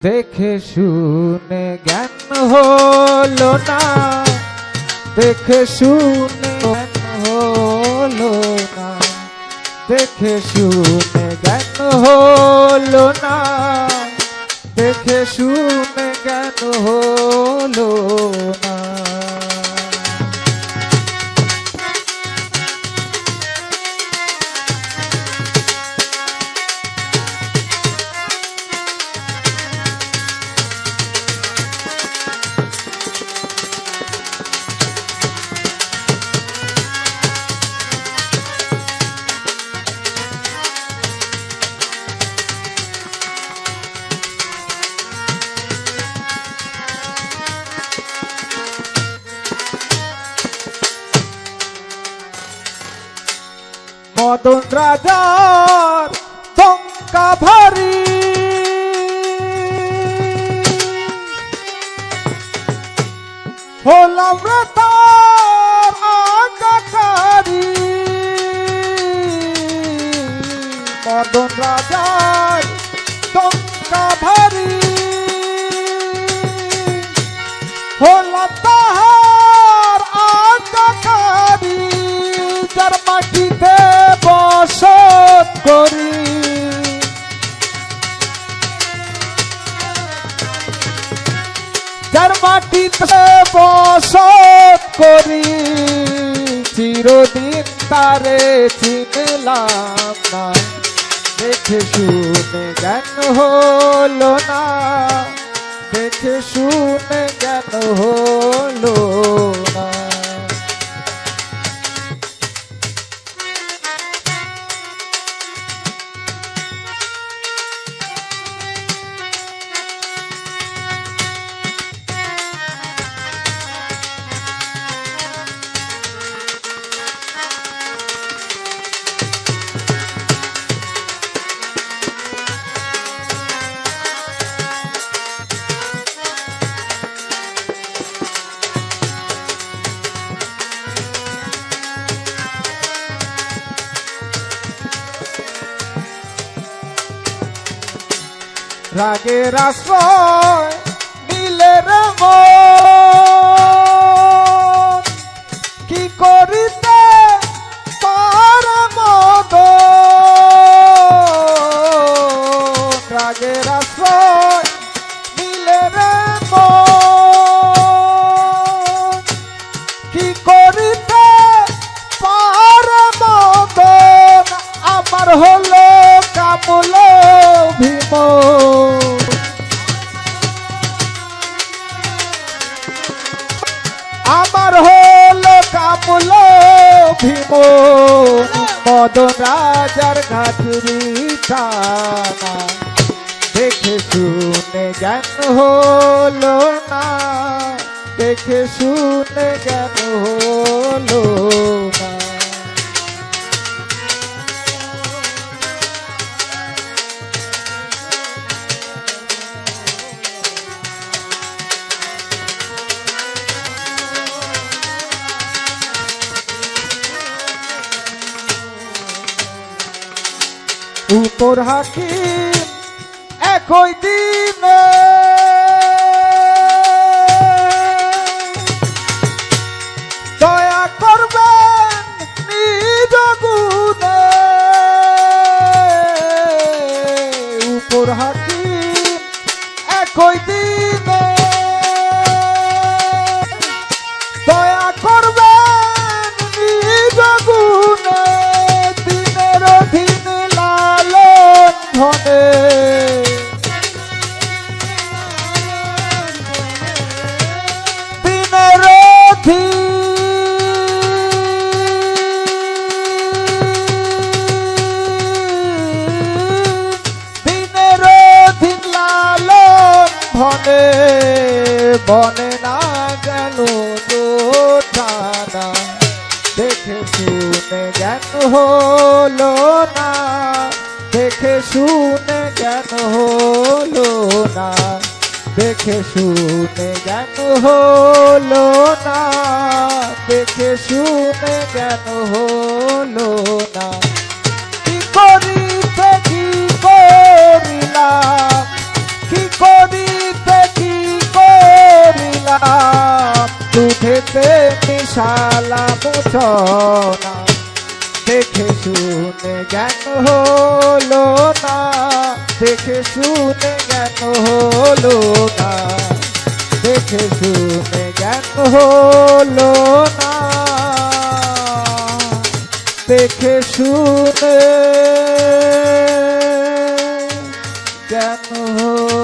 দেখে শুনে জ্ঞান হলো না, দেখে শুনে জ্ঞান হলো না, দেখে শুনে জ্ঞান হলো না, দেখে শুনে জ্ঞান হলো না। মদন রাজার চমকা ভারী, হলাম রে তার আকাকারি। মদন রাজার চমকা ভারী, হলাম তাহার আকাকারি। যার মাটিতে বসত করি, যার মাটিতে বসত করি, চিরদিন তারে চিনলাম না। দেখে শুনে জ্ঞান হলো না, দেখে শুনে জ্ঞান হলো না। রাগের আশ্রয় নিলে রে মন, কি করিতে পারে মদন। রাগের আশ্রয় নিলে রে মন, কি করিতে পারে মদন। আমার হলো কামল ভীম, আমার হলো কামল ভীম। মদন রাজার ঘাটরি টানা, দেখে শুনে জ্ঞান হলো না, দেখে শুনে জ্ঞান হলো না। উপর হাকিম একই দিনে, দয়া করবেন নিজ গুণে। উপর হাকিম একই দিনে, দয়া করবেন নিজ গুণে। দিনের অধীন লালন ধনে, দিনের অধীন লালন ধনে। বনে না গেল টানা, দেখে শুনে জ্ঞান হলো না, দেখে শুনে জ্ঞান হলো না, দেখে শুনে জ্ঞান হলো না, দেখে শুনে জ্ঞান হলো না। কি করিতে কি করিলাম, কি করি নিশালা মোচনা দেখে শুনে জ্ঞান হলো না, দেখে শুনে জ্ঞান হলো না, দেখে শুনে জ্ঞান হলো না, দেখে শুনে জ্ঞান হলো